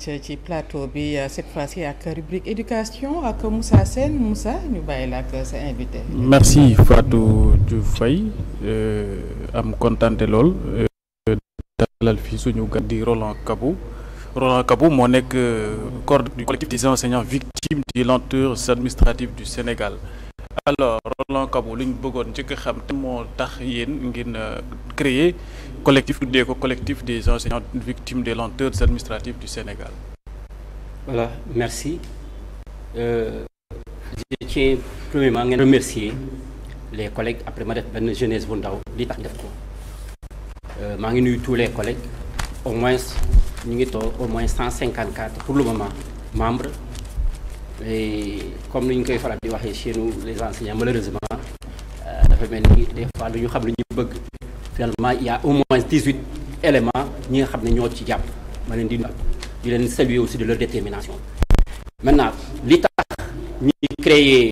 ci plateau bi cette fois-ci ak rubrique éducation ak Moussa Sène Moussa ñu bàyyi la ak sa invité. merci Fatou Diouf Faye am kontante lool dalal fi suñu gan di Roland Kabou moo nekk coordonnateur du collectif des enseignants victimes des lenteurs administratives du Sénégal. alors Roland Kabou li ñu bëggoon njëkk a xam te moo tax yéen ngeen créer collectif tuddee ko collectif des enseignants victimes des lenteurs administratives du Sénégal. Voilà, merci. Je tiens premièrement à remercier les collègues après ma def benn jeunesse bu ndaw li tax def ko maa ngi nuyu tous les collègues au moins ñu ngi toog au moins 154 pour le moment membres et comme ni ñu koy faral di waxee chez nous les enseignants malheureusement dafa mel ni des fois lu ñu xam lu ñu bëgg finalement il y a au moins 18 éléments ñi nga xam ne ñoo ci jàpp ma leen di leen saluer aussi de leur détermination. Maintenant li tax ñi créer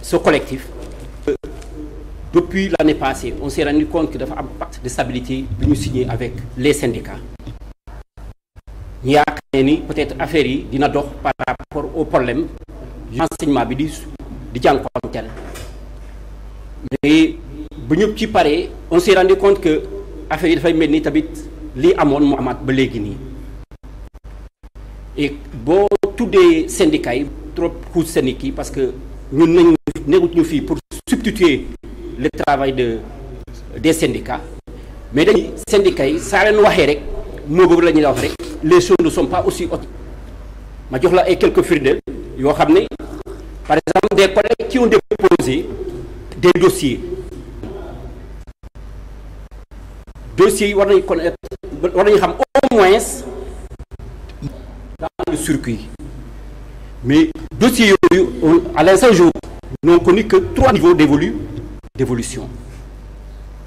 ce collectif depuis l'année passée on s'est rendu compte que dafa am pacte de stabilité bi ñu signé avec les syndicats ñu yaakaar ni peut-être affaire yi dina dox par rapport au problème enseignement bi di jànkonteel mais bu ñu ci paree on s'est rendu compte que affaire yi dafay mel ni tamit lii amoon mu amaat ba léegi nii et boo tuddee syndicats yi trop xuus syndicats yi parce que ñun nekkut ñu fii pour substituer le travail des syndicats mais dañuy syndicats yi saa leen waxee rek moo boobu la ñuy wax rek les choses ne sont pas aussi hautes ma jox la ay quelques firndeel yoo xam ne par exemple des collègues qui ont déposé des dossiers yi war nañu connaître war nañu xam au moins dans le circuit mais dossiers yooyu à l'instant jour n'ont connu que 3 niveaux d'évolution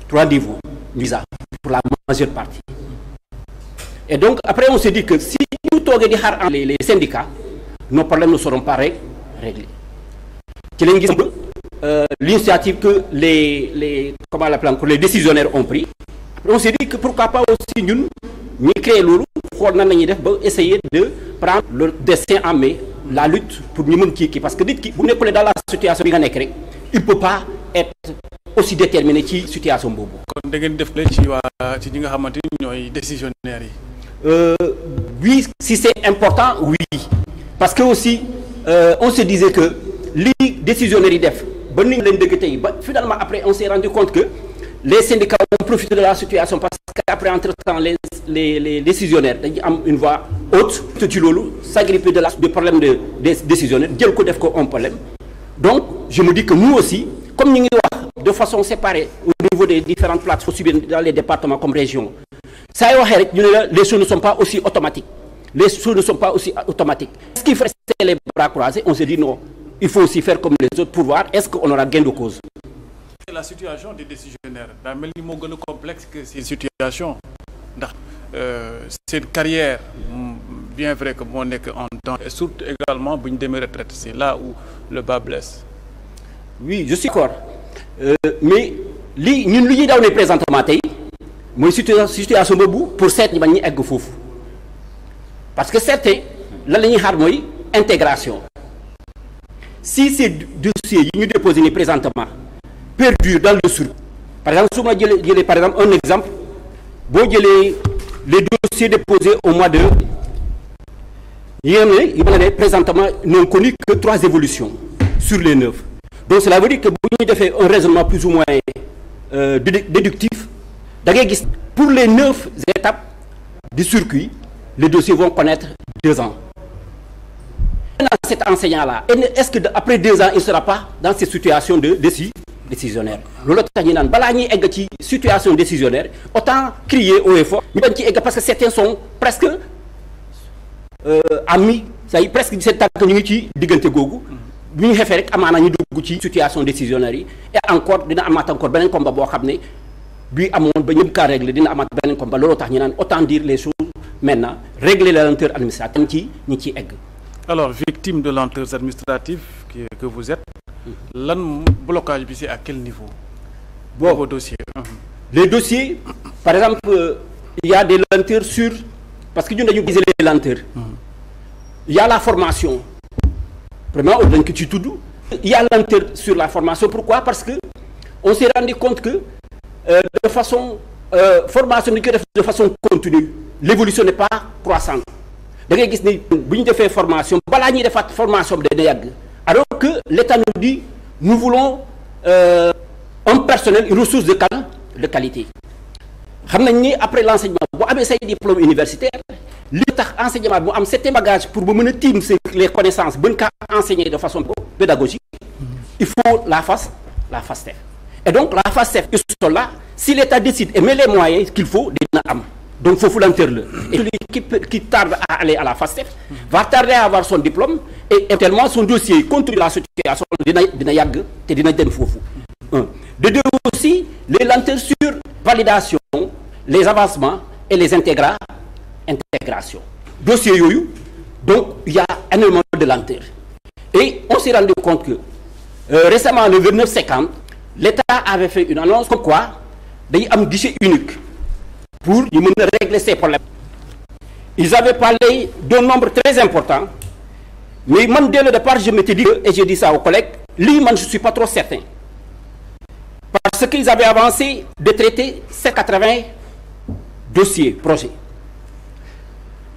3 niveaux visa pour la majeure partie et donc après on s'est dit que si ñu toogee di xaar les syndicats nos problèmes ne seront pas réglés ci lañ gis l'initiative que les comment l'appeler encore les décisionnaires ont pris après on s'est dit que pourquoi pas aussi ñun ñuy créer loolu xool nan la ñuy def ba essayer de prendre le destin en main la lutte pour ñu mën kii parce que nit ki bu nekkulee dans la situation bi nga nekk rek il peut pas être aussi déterminé ci situation boobu. kon da ngeen def leen ci ñi nga xamante ni ñooy décisionnaires yi. Oui, si c'est important, oui. Parce que aussi, on se disait que les décisionnaires yi def ba ni leen dëgg tey ba finalement après on s'est rendu compte que les syndicats ont profité de la situation parce qu'après entre-temps les décisionnaires dañuy am une voix haute ci loolu s'agripper du problème des décisionnaires jël ko def ko un problème. Donc je me dis que nous aussi comme ñu ngi wax de façon séparée au niveau des différentes plateformes aussi bien dans les départements comme régions saa yoo waxee rek ñu ne la les choses ne sont pas aussi automatiques est-ce qu'il faut rester les bras croisés? On se dit non, il faut aussi faire comme les autres pour voir est-ce qu'on aura gain de cause. La situation des décisionnaires daa mel ni moo gën a complexe que ces situations ndax seen carrière bien vrai que moo nekk en temps et surtout également bu ñu demee retraite c'est là où le bas blesse. Oui, je suis d'accord mais li ñun lu ñuy daw ne présentement tey mooy situation boobu pour seet ñi bañ ñu egg foofu parce que certains lan la ñuy xaar mooy intégration si ces dossiers yi ñu déposé ni présentement perdurent dans le circuit par exemple su ma jëlee par exemple un exemple boo jëlee les dossiers déposés au mois de yi nga ne présentement n'ont connu que 3 évolutions sur les 9 donc cela veut dire que bu ñu defee un raisonnement plus ou moins déductif da ngay gis pour les 9 étapes du circuit les dossiers vont connaître 2 ans. Maintenant cet enseignant-là est-ce que après 2 ans il ne sera pas dans cette situation de décisionnaire loolu tax ñu naan balaa ñuy egg ci situation décisionnaire autant crier haut et fort ñu bañ ci egg parce que certains sont presque amis c'est presque seen tànk ñu ngi ci diggante googu bu ñu xefee rek amaana ñu dugg ci situation décisionnaire yi et encore dina amaat encore beneen combat boo xam ne bii amoon ba ñëpp kaa régler dina amaat beneen combat loolu tax ñu naan autant dire les choses maintenant régler la lenteur administrative ci ñi ciy egg. Alors victime de lenteurs administratives que vous êtes lan blocage bi c'est à quel niveau? Vos dossiers. Les dossiers par exemple il y a des lenteurs sur parce que ñun dañu viser les lenteurs. Il y a la formation. Premièrement, au que tu tout doux, il y a lenteur sur la formation. Pourquoi? Parce que on s'est rendu compte que de façon formation de façon continue, l'évolution n'est pas croissante. Da ngay gis ni bu ñu defee formation balaa ñuy defaat formation bi dana yàgg. Alors que l'État nous dit nous voulons un personnel, une ressource de qualité. Xam nañ ni après l'enseignement bu amee say diplôme universitaire li tax enseignement bu am certain bagage pour ba mën a tiim les connaissances bën kaa enseigner de façon pédagogique, il faut la FASTEF. Et donc la FASTEF ils sont là, si l'État décide et met les moyens qu'il faut dina am. Donc foofu lenteur la. Et celui qui tarde à aller à la FASTEF va tarder à avoir son diplôme et éventuellement son dossier contre la situation dina yàgg te dina dem foofu. De deux aussi les lenteurs sur validation, les avancements et les intégrations. Dossier yooyu, donc il y a énormément de lenteur. Et on s'est rendu compte que récemment le 29 septembre, l'État avait fait une annonce comme quoi day am guichet unique pour ñu mën a régler ces problèmes. Ils avaient parlé d'un nombre très important, mais man dès le départ je m'étais dit et j'ai dit ça aux collègues, lii man je suis pas trop certain. Parce qu'ils avaient avancé de traiter 780 dossiers, projets.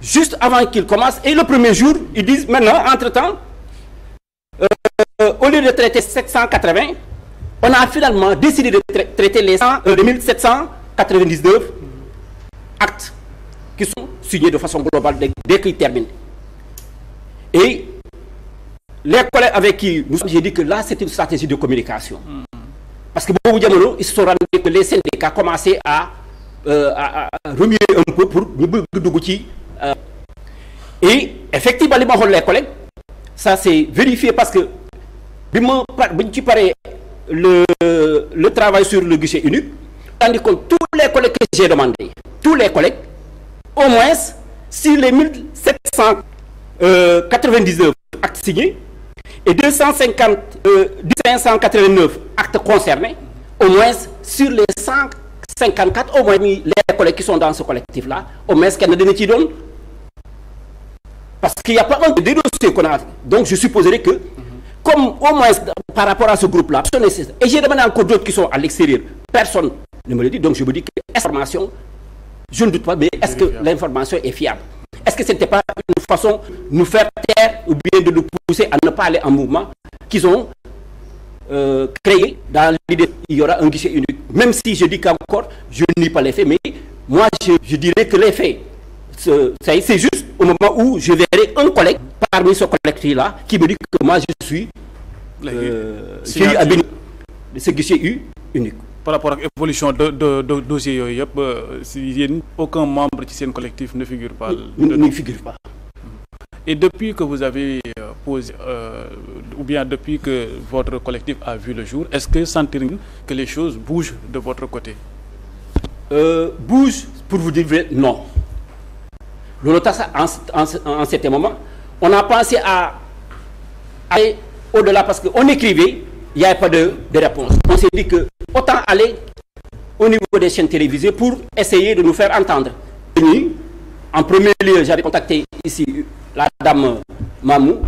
Juste avant qu'ils commencent, et le premier jour, ils disent maintenant, entre-temps, au lieu de traiter 780, on a finalement décidé de traiter les 1799 actes qui sont signés de façon globale dès qu'ils terminent. Et les collègues avec qui nous sommes, j'ai dit que là, c'est une stratégie de communication. Parce que beaucoup de gens, ils se sont rendus que les syndicats commençaient à remuer un peu pour et effectivement les collègues, ça c'est vérifié parce que le travail sur le guichet unique, tandis que tous les collègues que j'ai demandé, tous les collègues, au moins sur les 1799 actes signés et 589 actes concernés, au moins sur les 154, au moins les collègues qui sont dans ce collectif-là, au moins qu'elle ne ci donne. Parce qu'il n'y a pas un des dossiers qu'on a. Donc je supposerais que, comme au moins par rapport à ce groupe-là, et j'ai demandé encore d'autres qui sont à l'extérieur, personne ne me le dit, donc je me dis que l'information, je ne doute pas, mais est-ce que l'information est fiable? Est-ce que ce n'était pas une façon de nous faire taire ou bien de nous pousser à ne pas aller en mouvement qu'ils ont créé dans l'idée qu'il y aura un guichet unique? Même si je dis qu'encore, je ne nie pas les faits, mais moi je dirais que les faits, c'est juste au moment où je verrai un collègue parmi ce collectif-là qui me dit que moi je suis habitué de ce guichet unique. Par rapport à l'évolution de dossier, aucun membre de ce collectif ne figure pas. Ne figure pas. Et depuis que vous avez posé, ou bien depuis que votre collectif a vu le jour, est-ce que sentir que les choses bougent de votre côté? Bougent, pour vous dire vrai, non. En certain moment, on a pensé à aller au-delà parce qu'on écrivait, il n'y avait pas de réponse. On s'est dit que autant aller au niveau des chaînes télévisées pour essayer de nous faire entendre. En premier lieu, j'avais contacté ici la dame Mamou.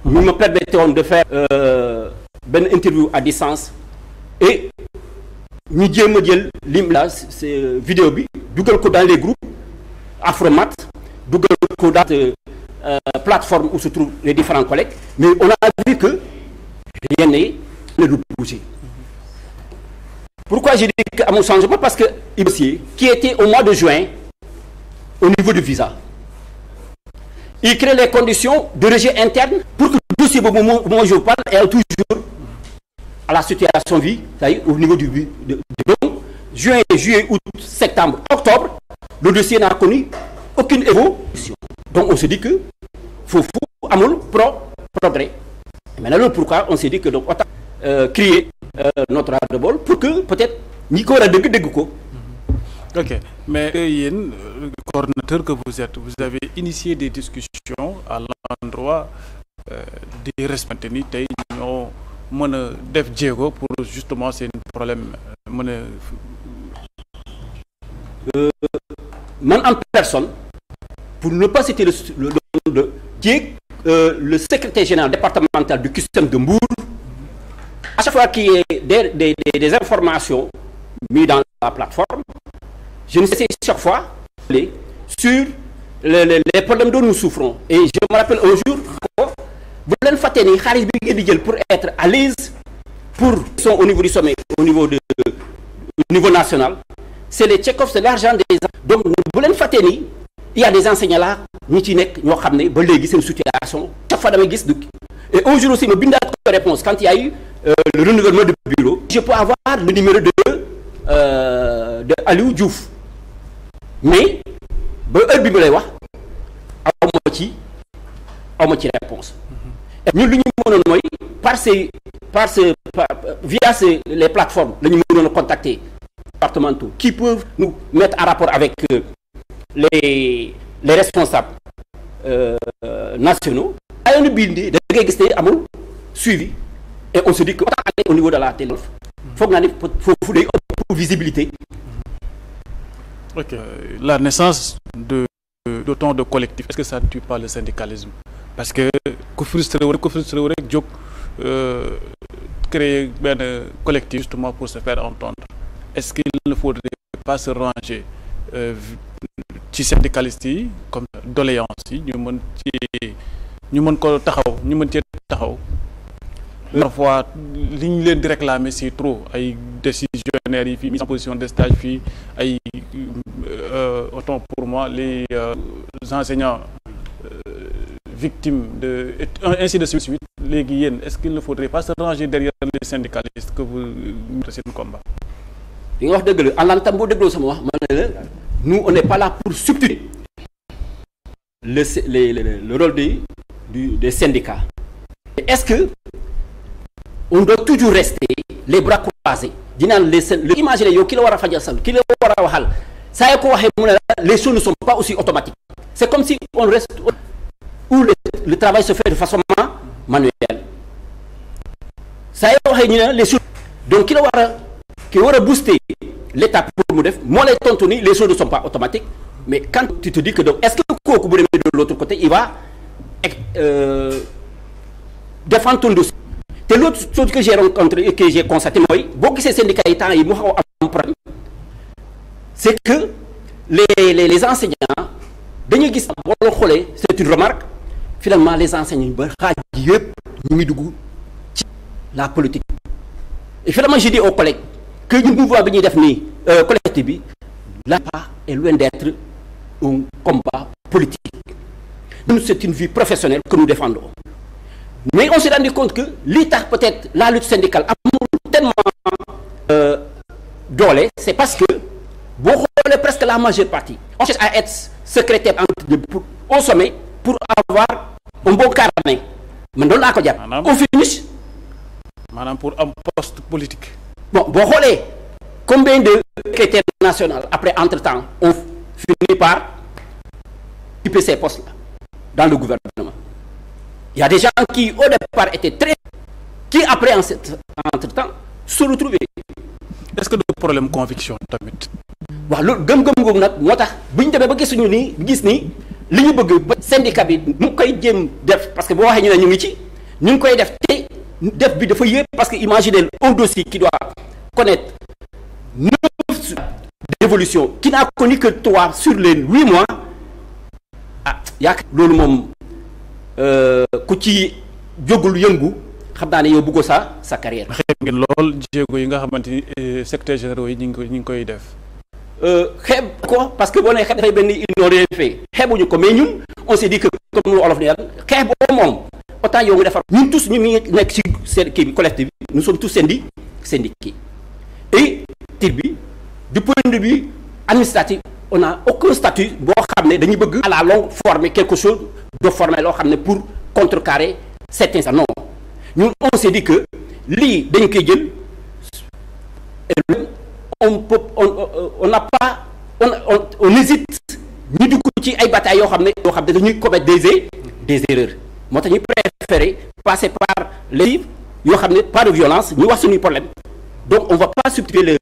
Nous me permettons de faire une interview à distance. Et nous disons que c'est vidéo, dans les groupes, Afromat, dans la plateforme où se trouvent les différents collègues. Mais on a vu que rien n'est bougé. Pourquoi j'ai dit à mon changement? Parce que qui était au mois de juin au niveau du visa, il crée les conditions de rejet interne pour que le dossier au moment où je parle est toujours à la situation vie, au niveau du donc, juin, juillet, août, septembre, octobre, le dossier n'a connu aucune évolution. Donc on se dit que faut amul progrès. Et maintenant pourquoi on s'est dit que donc autant créer notre ras-le-bol pour que peut-être Nico la dégg ko. Ok, mais le coordinateur que vous êtes, vous avez initié des discussions à l'endroit des responsables tey ñoo mën a def jéego pour justement seen problème mën a. Man en personne pour ne pas citer le secrétaire général départemental du CUSEMS de Mbour. À chaque fois qu'il y a des informations mises dans la plateforme, je ne sais chaque fois sur les problèmes dont nous souffrons. Et je me rappelle un jour, vous l'avez fait pour être à l'aise au niveau du sommet, au niveau national, c'est les check-offs, c'est l'argent des donc vous l'avez fait il y a des enseignants là, ñi ci nekk ñoo xam ne ba léegi seen situation chaque fois damay gis et aujourd'hui aussi ma bindaat ko réponse quand il y a eu le renouvellement de bureau, je peux avoir le numéro de Aliou Diouf, mais ba heure bi ma lay wax aw ma ci réponse. ñun li ñu mënoon mooy via les plateformes la ñu mënoon a contacter départementaux qui peuvent nous mettre en rapport avec les responsables nationaux. ay bindi da ngay gis ne amul suivi et on se dit que au niveau de la télé foog naa ne foofu day ëpp visibilité. Ok, la naissance d'autant de collectifs, est-ce que ça ne tue pas le syndicalisme? Parce que ku frustré wu rek jóg créer benn collectif justement pour se faire entendre. Est-ce qu'il ne faudrait pas se ranger ci syndicalistes yi comme doléance yi ñu mën ko taxaw ñu mën cee taxaw? Parfois li ñu leen di réclamer c'est trop, ay décisionnaires yi fii mise en position de stage fii ay autant pour moi les enseignants victimes de ainsi de suite. Léegi yéen est-ce qu'il ne faudrait pas se ranger derrière les syndicalistes que vous mettez seen combat? li nga wax dëgg la en l'entendant boo dégloo sama wax ma ne la nous on n'est pas là pour substituer le rôle des syndicats. Est-ce que on doit toujours rester les bras croisés dinaan imaginer yow ki la war a fajal sal ki la war a waxal saa yoo ko waxee mu ne la les choses ne sont pas aussi automatiques. C'est comme si on reste où le travail se fait de façon manuelle. saa yoo waxee ñu ne les choses donc ki war a booster l'état pour mu def moo lay tontu ni les choses ne sont pas automatiques. Mais quand tu te dis que donc est-ce que kooku bu demee de l'autre côté il va défendre ton dossier. te l'autre chose que j'ai rencontré et que j'ai constaté mooy boo gisee syndicats yi temps yi mu xaw am problème c'est que les enseignants dañuy gis boo la xoolee c'est une remarque finalement les enseignants ba xaaj yëpp ñu ngi dugg ci la politique. Et finalement je dis aux collègues que ñu mouvement bi ñuy def nii collectif bi là est loin d'être un combat politique. Nous c'est une vie professionnelle que nous défendons. Mais on s'est rendu compte que l'État peut-être la lutte syndicale amul tellement doole, c'est parce que boo xoolee presque la majeure partie on cherche à être secrétaire au sommet pour avoir un bon carnet man doon laa ko jàpp. au finish maanaam pour am poste politique. Bon boo xoolee combien de secrétaires nationaux après entre-temps on finit par occuper ces postes-là dans le gouvernement. Il y a des gens qui au départ étaient qui après entre-temps se retrouvaient. Est-ce que le problème conviction tamit? waaw loolu gëm-gëm googu nag moo tax bu ñu demee ba gis ni li ñu bëgg ba syndicat bi mu koy jéem def parce que boo waxee ñu ne ñu ngi ci ñu ngi koy def te def bi dafa yépp parce que imaginez un dossier qui doit connaître 9 d'évolution qui n'a connu que 3 sur les 8 mois yaakaar loolu moom ku ci jógul yëngu xam naa ne yow bëggoo sa carrière. xeeb ngeen lool jéego yi nga xamante ni secrétaires généraux yi ñu ngi koy def. xeeb ko parce que boo nee xeeb dafay benn ils n'ont rien fait xeebuñu ko mais ñun on s'est dit que comme lu olof ni yàlla xeeb boobu moom autant yow nga defar ñun tous ñu ngi nekk ci seen kii bi collectif bi nous sommes tous syndiqués et tir bi du point de vue administratif on n'a aucun statut boo xam ne dañuy bëgg à la longue former quelque chose de formel loo xam ne pour contrecarrer certains non ñun on s'est dit que lii dañ koy jël on n'a pas on hésite ñu dugg ci ay batailles yoo xam ne dañuy commettre des erreurs moo tax ñu préférer passer par les livres yoo xam ne pas de violence ñu wax suñuy problème donc on va pas substituer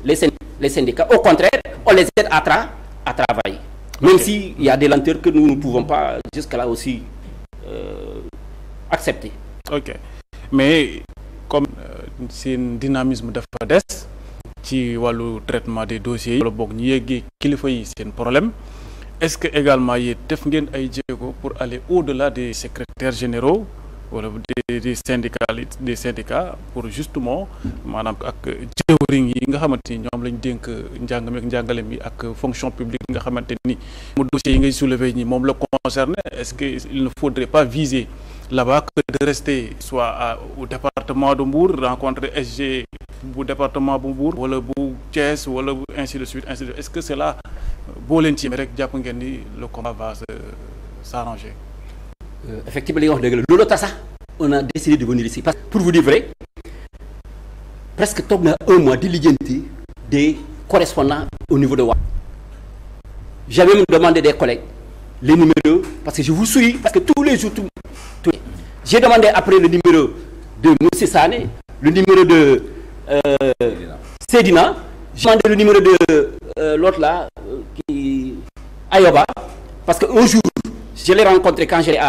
les syndicats au contraire on les aide à travailler. Même s'il y a des lenteurs que nous ne pouvons pas jusqu'à là aussi accepter. Ok mais comme seen dynamisme dafa des ci wàllu traitement des dossiers yi wala boog ñu yeggee kilifa yi seen problème est-ce que également yéen def ngeen ay jéego pour aller au-delà des secrétaires généraux wala des syndicats pour justement maanaam ak jëwriñ yi nga xamante ni ñoom lañ dénk njàng mi ak njàngale mi ak fonction publique nga xamante ni mu dossiers yi ngay soulever ñi moom la concerné est-ce que il ne faudrait pas viser là-bas que de rester soit au département de Mbour rencontrer SG bu département bu Mbour wala bu Thiès wala ainsi de suite est-ce que c'est là boo leen ci rek jàpp ngeen ni le combat va s'arranger. Effectivement li nga wax dëgg la loolu tax sax on a décidé de venir ici parce que pour vous dire vrai presque toog na un mois di lijjanti des correspondants au niveau de Wa. J'avais même demandé des collègues les numéros parce que je vous suis parce que tous les jours j'ai demandé après le numéro de Moussa Sané, le numéro de Sedina, j'ai demandé le numéro de l'autre là, qui Ayoba, parce qu'un jour, je l'ai rencontré quand j'allais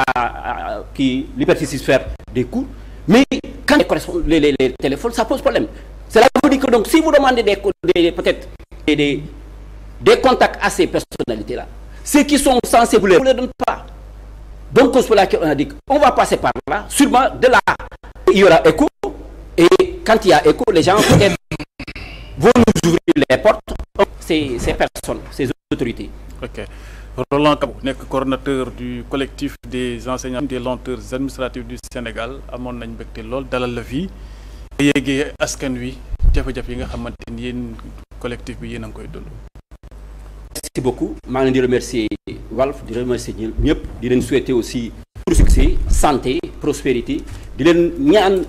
qui Liberté 6 faire des cours, mais quand les téléphones, ça pose problème. Cela veut dire que donc, si vous demandez peut-être des contacts à ces personnalités-là, ceux qui sont censés vous les donnent pas. Donc, c'est pour laquelle on a dit qu'on va passer par là. Sûrement, de là, il y aura écho. Et quand il y a écho, les gens peut-être vont nous ouvrir les portes. Ces personnes, ces autorités. Ok. Roland Kabou, coordonnateur du collectif des enseignants des lenteurs administratives du Sénégal, amoon nañ mbégte lool dalal la fii. yéegee askan wi jafe-jafe yi nga xamante ni yéen collectif bi yéen a ngi koy dund. Merci beaucoup. Je vous remercie Walf, je remercie ñëpp di leen souhaiter aussi pour succès, santé, prospérité, di leen ñaan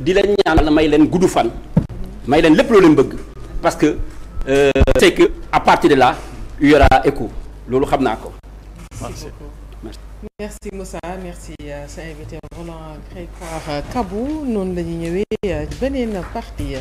di leen ñaan may leen gudd fan, may leen lépp loo leen bëgg parce que c'est que à partir de là il y aura écho. Loolu xam naa ko. Merci. Merci Moussa, merci sa invité Roland Grégoire Kabou noonu la ñuy ñëwee beneen partie